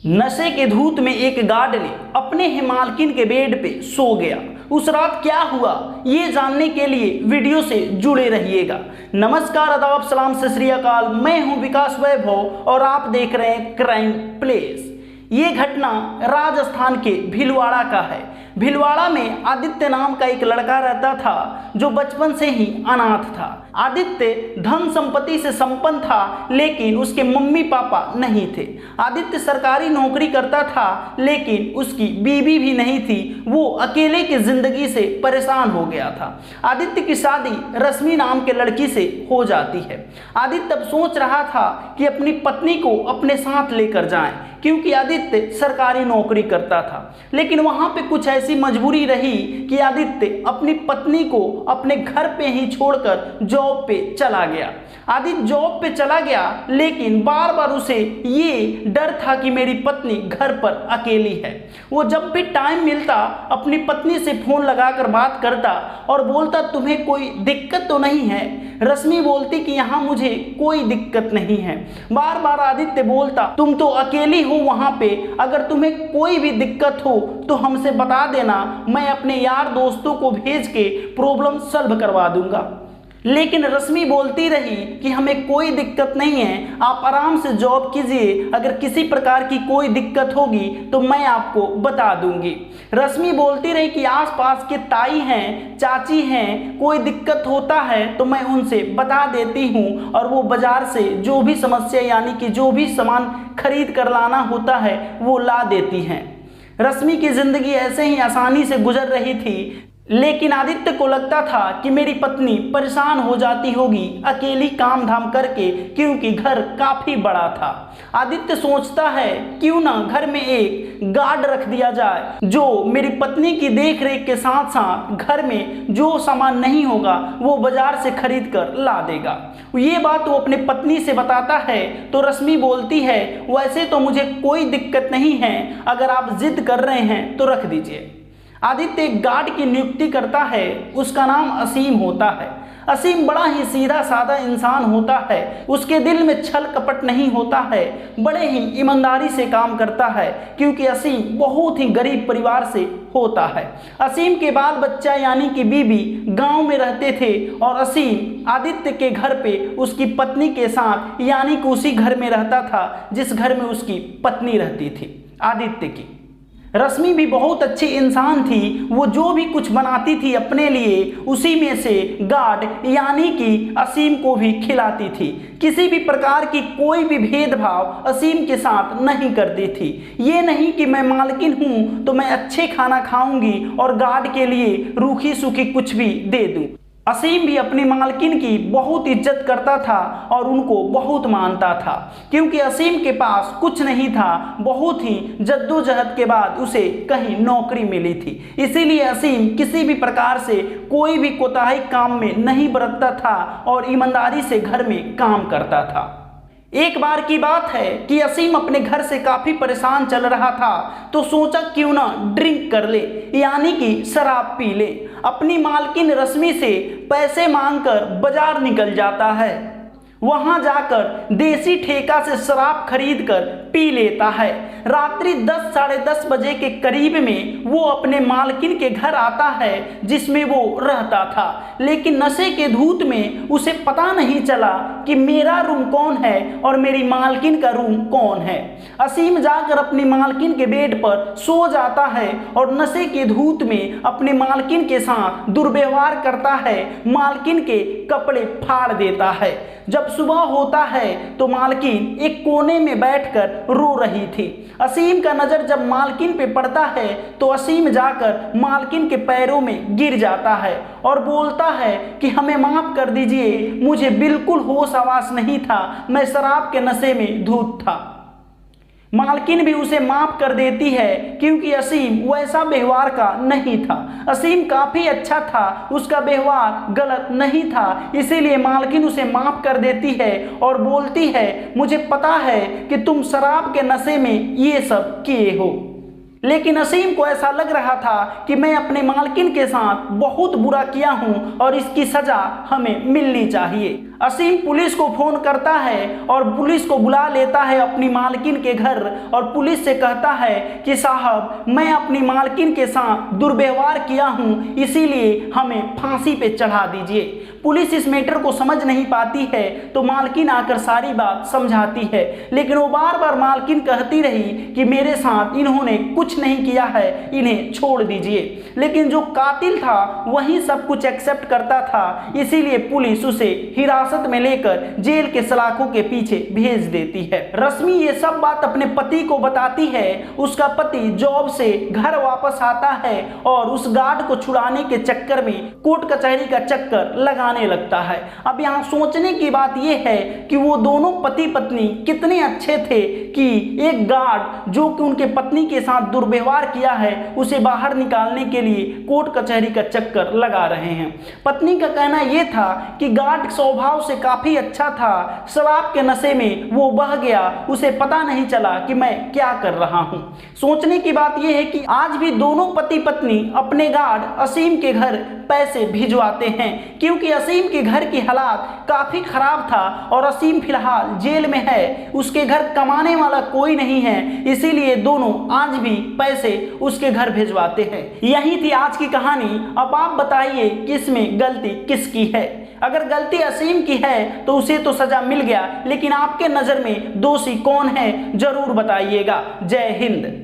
नशे के धूत में एक गार्ड ने अपने ही मालकिन के बेड पे सो गया। उस रात क्या हुआ ये जानने के लिए वीडियो से जुड़े रहिएगा। नमस्कार, आदाब, सलाम, सत श्री अकाल। मैं हूं विकास वैभव और आप देख रहे हैं क्राइम प्लेस। ये घटना राजस्थान के भीलवाड़ा का है। भीलवाड़ा में आदित्य नाम का एक लड़का रहता था जो बचपन से ही अनाथ था। आदित्य धन संपत्ति से संपन्न था, लेकिन उसके मम्मी पापा नहीं थे। आदित्य सरकारी नौकरी करता था, लेकिन उसकी बीवी भी नहीं थी। वो अकेले की जिंदगी से परेशान हो गया था। आदित्य की शादी रश्मि नाम के लड़की से हो जाती है। आदित्य अब सोच रहा था कि अपनी पत्नी को अपने साथ लेकर जाएं, क्योंकि आदित्य सरकारी नौकरी करता था। लेकिन वहां पे कुछ ऐसी मजबूरी रही कि आदित्य अपनी पत्नी को अपने घर पे ही छोड़कर जॉब पे चला गया। आदित्य जॉब पे चला गया, लेकिन बार बार उसे ये डर था कि मेरी पत्नी घर पर अकेली है। वो जब भी टाइम मिलता अपनी पत्नी से फोन लगाकर बात करता और बोलता, तुम्हें कोई दिक्कत तो नहीं है? रश्मि बोलती कि यहाँ मुझे कोई दिक्कत नहीं है। बार बार आदित्य बोलता, तुम तो अकेली हो वहां पे, अगर तुम्हें कोई भी दिक्कत हो तो हमसे बता देना, मैं अपने यार दोस्तों को भेज के प्रॉब्लम सॉल्व करवा दूंगा। लेकिन रश्मि बोलती रही कि हमें कोई दिक्कत नहीं है, आप आराम से जॉब कीजिए, अगर किसी प्रकार की कोई दिक्कत होगी तो मैं आपको बता दूंगी। रश्मि बोलती रही कि आसपास के ताई हैं, चाची हैं, कोई दिक्कत होता है तो मैं उनसे बता देती हूँ और वो बाजार से जो भी समस्या यानी कि जो भी सामान खरीद कर लाना होता है वो ला देती हैं। रश्मि की जिंदगी ऐसे ही आसानी से गुजर रही थी, लेकिन आदित्य को लगता था कि मेरी पत्नी परेशान हो जाती होगी अकेली काम धाम करके, क्योंकि घर काफी बड़ा था। आदित्य सोचता है क्यों ना घर में एक गार्ड रख दिया जाए जो मेरी पत्नी की देख रेख के साथ साथ घर में जो सामान नहीं होगा वो बाजार से खरीद कर ला देगा। ये बात वो अपनी पत्नी से बताता है तो रश्मि बोलती है, वैसे तो मुझे कोई दिक्कत नहीं है, अगर आप जिद कर रहे हैं तो रख दीजिए। आदित्य एक गार्ड की नियुक्ति करता है। उसका नाम असीम होता है। असीम बड़ा ही सीधा साधा इंसान होता है। उसके दिल में छल कपट नहीं होता है, बड़े ही ईमानदारी से काम करता है, क्योंकि असीम बहुत ही गरीब परिवार से होता है। असीम के बाल बच्चा यानी कि बीबी गांव में रहते थे और असीम आदित्य के घर पे उसकी पत्नी के साथ यानी कि उसी घर में रहता था जिस घर में उसकी पत्नी रहती थी आदित्य की। रश्मि भी बहुत अच्छी इंसान थी। वो जो भी कुछ बनाती थी अपने लिए उसी में से गार्ड यानी कि असीम को भी खिलाती थी। किसी भी प्रकार की कोई भी भेदभाव असीम के साथ नहीं करती थी। ये नहीं कि मैं मालकिन हूँ तो मैं अच्छे खाना खाऊंगी और गार्ड के लिए रूखी सूखी कुछ भी दे दूँ। असीम भी अपनी मालकिन की बहुत इज्जत करता था और उनको बहुत मानता था, क्योंकि असीम के पास कुछ नहीं था। बहुत ही जद्दोजहद के बाद उसे कहीं नौकरी मिली थी, इसीलिए असीम किसी भी प्रकार से कोई भी कोताही काम में नहीं बरतता था और ईमानदारी से घर में काम करता था। एक बार की बात है कि असीम अपने घर से काफी परेशान चल रहा था तो सोचा क्यों ना ड्रिंक कर ले यानी कि शराब पी ले। अपनी मालकिन रश्मि से पैसे मांगकर बाजार निकल जाता है। वहां जाकर देसी ठेका से शराब खरीद कर पी लेता है। रात्रि 10 साढ़े 10 बजे के करीब में वो अपने मालकिन के घर आता है जिसमें वो रहता था, लेकिन नशे के धूत में उसे पता नहीं चला कि मेरा रूम कौन है और मेरी मालकिन का रूम कौन है। असीम जाकर अपनी मालकिन के बेड पर सो जाता है और नशे के धूत में अपने मालकिन के साथ दुर्व्यवहार करता है, मालकिन के कपड़े फाड़ देता है। जब सुबह होता है तो मालकिन एक कोने में बैठकर रो रही थी। असीम का नजर जब मालकिन पे पड़ता है तो असीम जाकर मालकिन के पैरों में गिर जाता है और बोलता है कि हमें माफ कर दीजिए, मुझे बिल्कुल होश आवास नहीं था, मैं शराब के नशे में धूत था। मालकिन भी उसे माफ कर देती है क्योंकि असीम वैसा व्यवहार का नहीं था। असीम काफी अच्छा था, उसका व्यवहार गलत नहीं था, इसीलिए मालकिन उसे माफ कर देती है और बोलती है, मुझे पता है कि तुम शराब के नशे में ये सब किए हो। लेकिन असीम को ऐसा लग रहा था कि मैं अपने मालकिन के साथ बहुत बुरा किया हूं और इसकी सजा हमें मिलनी चाहिए। असीम पुलिस को फोन करता है और पुलिस को बुला लेता है अपनी मालकिन के घर और पुलिस से कहता है कि साहब मैं अपनी मालकिन के साथ दुर्व्यवहार किया हूं, इसीलिए हमें फांसी पे चढ़ा दीजिए। पुलिस इस मैटर को समझ नहीं पाती है तो मालकिन आकर सारी बात समझाती है, लेकिन वो बार बार मालकिन कहती रही कि मेरे साथ इन्होंने कुछ नहीं किया है, इन्हें छोड़ दीजिए। लेकिन जो कातिल था वही सब कुछ एक्सेप्ट करता था, इसीलिए पुलिस उसे हिरासत में लेकर जेल के सलाखों के पीछे भेज देती है। रश्मि ये सब बात अपने पति को बताती है। उसका पति जॉब से घर वापस आता है और उस गार्ड को छुड़ाने के चक्कर में कोर्ट कचहरी का चक्कर लगाने लगता है। अब यहाँ सोचने की बात यह है कि वो दोनों पति पत्नी कितने अच्छे थे कि एक गार्ड जो कि उनके पत्नी के साथ दुर्व्यवहार किया है उसे बाहर निकालने के लिए कोर्ट कचहरी का चक्कर लगा रहे हैं। पत्नी का कहना यह था कि गार्ड स्वभाव से काफी अच्छा था, शराब के नशे में वो बह गया, उसे पता नहीं चला कि मैं क्या कर रहा हूं। सोचने की बात यह है कि आज भी दोनों पति पत्नी अपने गार्ड असीम के घर पैसे भिजवाते हैं, क्योंकि असीम के घर की हालात काफी खराब था और असीम फिलहाल जेल में है, उसके घर कमाने वाला कोई नहीं है, इसीलिए दोनों आज भी पैसे उसके घर भिजवाते हैं। यही थी आज की कहानी। अब आप बताइए कि इसमें गलती किसकी है। अगर गलती असीम की है तो उसे तो सजा मिल गया, लेकिन आपके नजर में दोषी कौन है जरूर बताइएगा। जय हिंद।